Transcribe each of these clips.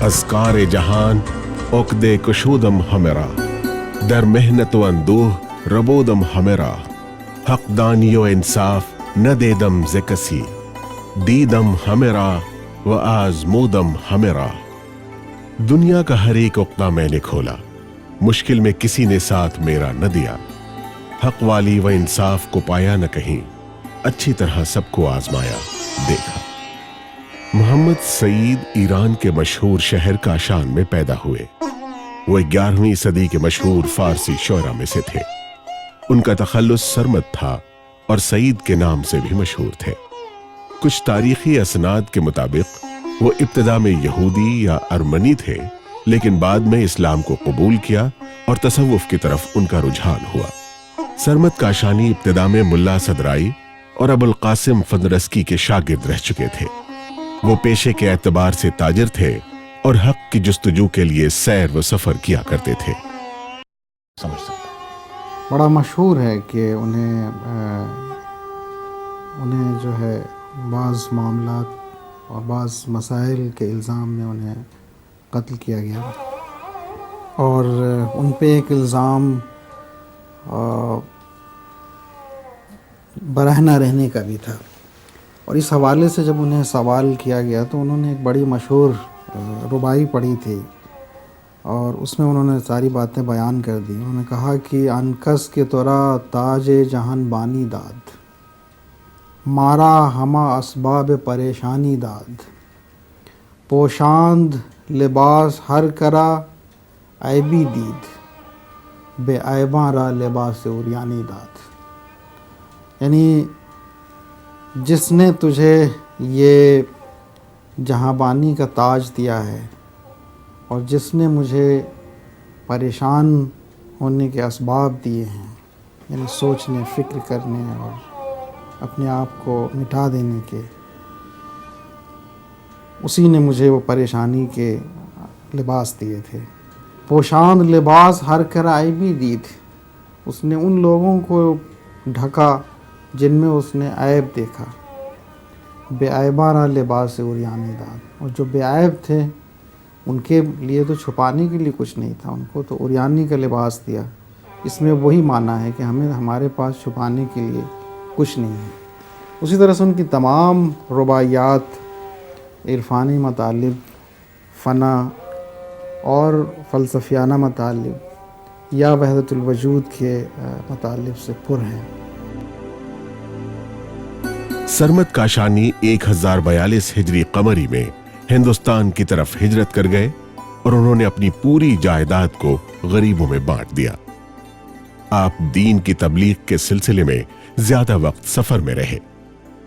ازکار جہان عقد کشودم ہمیرا، در محنت و اندوہ ربودم ہمیرا، حق دانی و انصاف نہ دیدم ز کسی، دیدم ہمیرا و آزمودم ہمیرا۔ دنیا کا ہر ایک عقدہ میں نے کھولا، مشکل میں کسی نے ساتھ میرا نہ دیا، حق والی و انصاف کو پایا نہ کہیں، اچھی طرح سب کو آزمایا دیکھا۔ محمد سعید ایران کے مشہور شہر کاشان میں پیدا ہوئے۔ وہ 11ویں صدی کے مشہور فارسی شعراء میں سے تھے۔ ان کا تخلص سرمد تھا اور سعید کے نام سے بھی مشہور تھے۔ کچھ تاریخی اسناد کے مطابق وہ ابتدا میں یہودی یا ارمنی تھے، لیکن بعد میں اسلام کو قبول کیا اور تصوف کی طرف ان کا رجحان ہوا۔ سرمد کاشانی ابتدا میں ملا صدرائی اور ابو القاسم فندرسکی کے شاگرد رہ چکے تھے۔ وہ پیشے کے اعتبار سے تاجر تھے اور حق کی جستجو کے لیے سیر و سفر کیا کرتے تھے۔ بڑا مشہور ہے کہ انہیں جو ہے بعض معاملات اور بعض مسائل کے الزام میں انہیں قتل کیا گیا، اور ان پہ ایک الزام برہنہ رہنے کا بھی تھا، اور اس حوالے سے جب انہیں سوال کیا گیا تو انہوں نے ایک بڑی مشہور رباعی پڑھی تھی، اور اس میں انہوں نے ساری باتیں بیان کر دی۔ انہوں نے کہا کہ انکس کے تورا تاج جہان بانی داد، مارا ہما اسباب پریشانی داد، پوشاند لباس ہر کرا عیبی دید، بے عیباں را لباس عریانی داد۔ یعنی جس نے تجھے یہ جہاں بانی کا تاج دیا ہے، اور جس نے مجھے پریشان ہونے کے اسباب دیے ہیں، یعنی سوچنے، فکر کرنے اور اپنے آپ کو مٹا دینے کے، اسی نے مجھے وہ پریشانی کے لباس دیے تھے۔ پوشاند لباس ہر کرا عیبی دید، اس نے ان لوگوں کو ڈھکا جن میں اس نے عیب دیکھا۔ بے عیبارہ لباس عریانی داد، اور جو بے عیب تھے ان کے لیے تو چھپانے کے لیے کچھ نہیں تھا، ان کو تو عریانی کا لباس دیا۔ اس میں وہی معنی ہے کہ ہمارے پاس چھپانے کے لیے کچھ نہیں ہے۔ اسی طرح سے ان کی تمام رباعیات عرفانی مطالب، فنا اور فلسفیانہ مطالب یا وحدت الوجود کے مطالب سے پر ہیں۔ سرمد کاشانی 1042 ہجری قمری میں ہندوستان کی طرف ہجرت کر گئے اور انہوں نے اپنی پوری جائیداد کو غریبوں میں بانٹ دیا۔ آپ دین کی تبلیغ کے سلسلے میں زیادہ وقت سفر میں رہے۔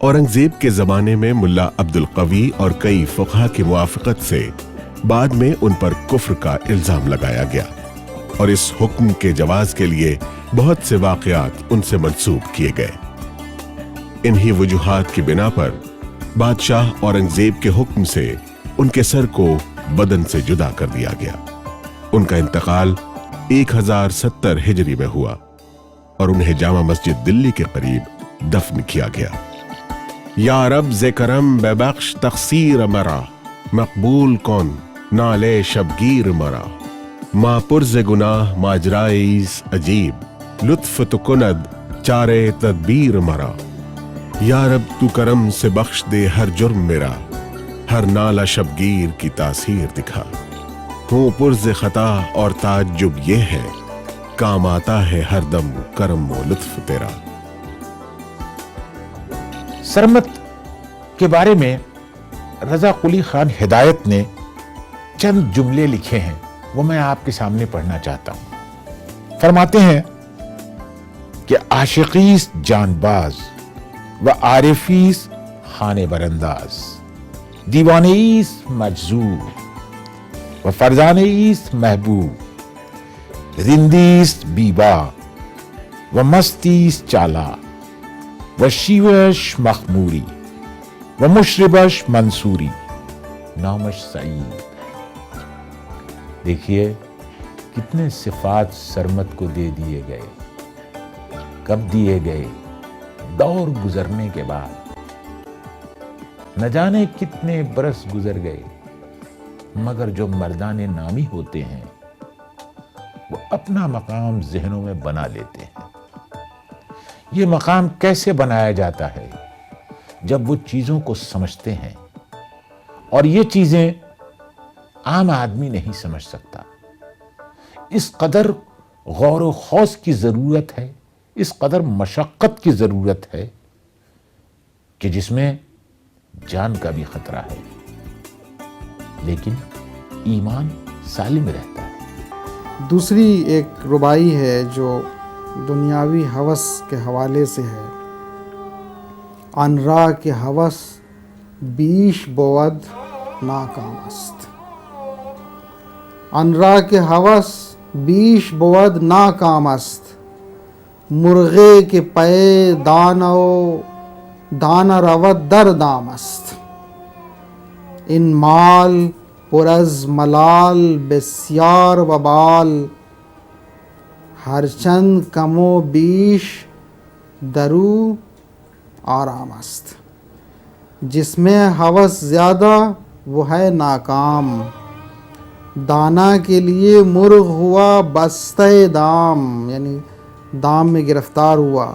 اورنگزیب کے زمانے میں ملا عبد القوی اور کئی فقہا کی موافقت سے بعد میں ان پر کفر کا الزام لگایا گیا، اور اس حکم کے جواز کے لیے بہت سے واقعات ان سے منسوب کیے گئے۔ انہی وجوہات کی بنا پر بادشاہ اورنگزیب کے حکم سے ان کے سر کو بدن سے جدا کر دیا گیا۔ ان کا انتقال 1070 ہجری میں ہوا اور انہیں جامع مسجد دلی کے قریب دفن کیا گیا۔ یا رب ز کرم بے بخش تقصیر مرا، مقبول کون نالے شبگیر مرا، ما پرز گناہ ماجرائیز عجیب، لطف تو کند چارے تدبیر مرا۔ یا رب تو کرم سے بخش دے ہر جرم میرا، ہر نالہ شبگیر کی تاثیر دکھا۔ ہوں پرز خطا اور تعجب یہ ہے، کام آتا ہے ہر دم کرم و لطف تیرا۔ سرمد کے بارے میں رضا قلی خان ہدایت نے چند جملے لکھے ہیں، وہ میں آپ کے سامنے پڑھنا چاہتا ہوں۔ فرماتے ہیں کہ عاشقیس جان باز و عارفیس خانے برانداز، دیوانیس مجذوب و فرزانیس محبوب، رندیس بیبا و مستیس چالا و شیوش مخموری و مشربش منصوری، نامش سعید۔ دیکھیے کتنے صفات سرمد کو دے دیے گئے، کب دیے گئے؟ دور گزرنے کے بعد، نہ جانے کتنے برس گزر گئے، مگر جو مردان نامی ہوتے ہیں وہ اپنا مقام ذہنوں میں بنا لیتے ہیں. یہ مقام کیسے بنایا جاتا ہے؟ جب وہ چیزوں کو سمجھتے ہیں، اور یہ چیزیں عام آدمی نہیں سمجھ سکتا. اس قدر غور و خوض کی ضرورت ہے، اس قدر مشقت کی ضرورت ہے کہ جس میں جان کا بھی خطرہ ہے، لیکن ایمان سالم رہتا ہے. دوسری ایک ربائی ہے جو دنیاوی ہوس کے حوالے سے ہے. آن را کے ہوس بیش بود ناکام است. آن را کے ہوس بیش بود ناکام است. مرغے کے پے دانہ رود در دام است. این مال پر از ملال بسیار وبال. ہر چند کم و بیش درو آرام است. جس میں ہوس زیادہ وہ ہے ناکام. دانا کے لیے مرغ ہوا بستہ دام، یعنی دام میں گرفتار ہوا.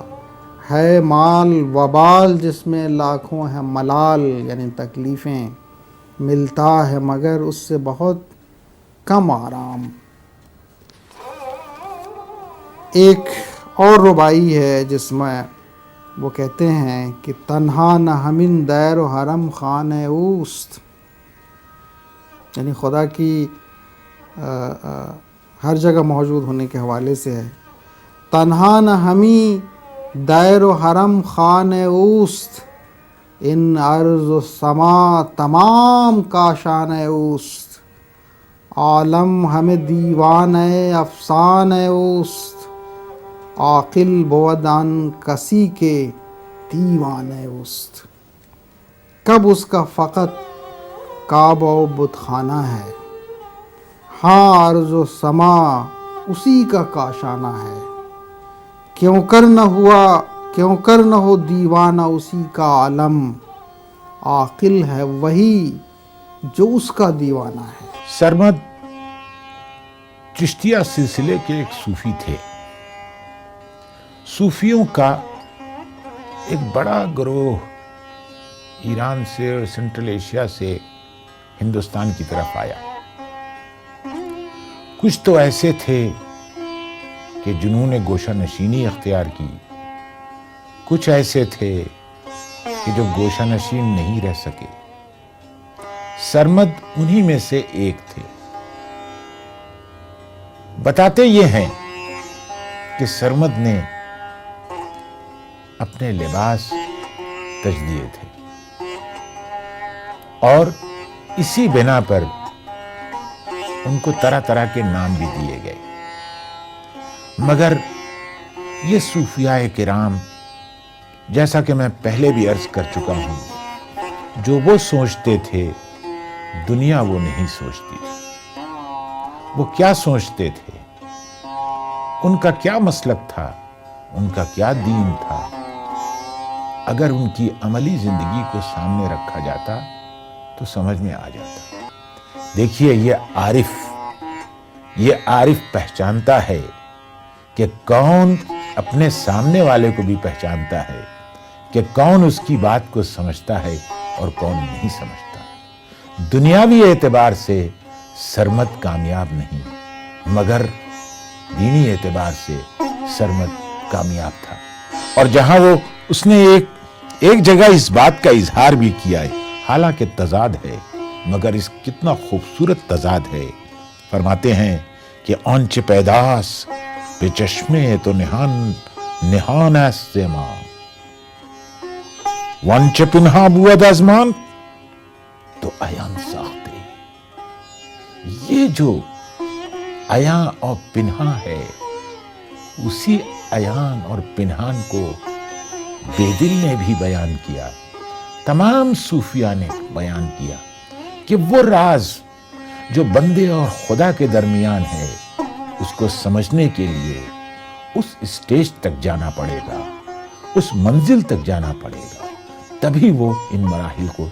ہے مال وبال، جس میں لاکھوں ہے ملال، یعنی تکلیفیں. ملتا ہے مگر اس سے بہت کم آرام. ایک اور ربائی ہے جس میں وہ کہتے ہیں کہ تنہا نہ ہمین دیر و حرم خانہ اوست، یعنی خدا کی ہر جگہ موجود ہونے کے حوالے سے ہے. تنہا نہ ہمی دیر و حرم خانہ اوست. ان ارض و سما تمام کاشانہ اوست. عالم ہمیں دیوان افسانہ اوست. عاقل بود آن کسی کے دیوانہ اوست. کب اس کا فقط کعبہ و بت خانہ ہے. ہاں ارض و سما اسی کا کاشانہ ہے. کیوں کر نہ ہو دیوانہ اسی کا عالم. عاقل ہے وہی جو اس کا دیوانہ ہے. سرمد چشتیہ سلسلے کے ایک صوفی تھے. صوفیوں کا ایک بڑا گروہ ایران سے اور سینٹرل ایشیا سے ہندوستان کی طرف آیا. کچھ تو ایسے تھے کہ جنہوں نے گوشہ نشینی اختیار کی، کچھ ایسے تھے کہ جو گوشہ نشین نہیں رہ سکے. سرمد انہی میں سے ایک تھے. بتاتے یہ ہیں کہ سرمد نے اپنے لباس تج دیے تھے، اور اسی بنا پر ان کو طرح طرح کے نام بھی دیے گئے. مگر یہ صوفیاء کرام، جیسا کہ میں پہلے بھی عرض کر چکا ہوں، جو وہ سوچتے تھے دنیا وہ نہیں سوچتی تھی. وہ کیا سوچتے تھے، ان کا کیا مسلک تھا، ان کا کیا دین تھا، اگر ان کی عملی زندگی کو سامنے رکھا جاتا تو سمجھ میں آ جاتا. دیکھیے یہ عارف پہچانتا ہے کہ کون اپنے سامنے والے کو بھی پہچانتا ہے کہ کون اس کی بات کو سمجھتا ہے اور کون نہیں سمجھتا. دنیاوی اعتبار سے سرمد کامیاب نہیں، مگر دینی اعتبار سے سرمد کامیاب تھا. اور جہاں اس نے ایک جگہ اس بات کا اظہار بھی کیا ہے، حالانکہ تضاد ہے، مگر اس کتنا خوبصورت تضاد ہے. فرماتے ہیں کہ آنچ پیداس بے چشمے تو نہان است زمان، وانچ پنہا بود ازمان تو عیان ساختے. یہ جو عیان اور پنہا ہے، اسی عیان اور پنہان کو بے دل نے بھی بیان کیا. تمام صوفیاء نے بیان کیا کہ وہ راز جو بندے اور خدا کے درمیان ہے، اس کو سمجھنے کے لیے اس اسٹیج تک جانا پڑے گا، اس منزل تک جانا پڑے گا، تبھی وہ ان مراحل کو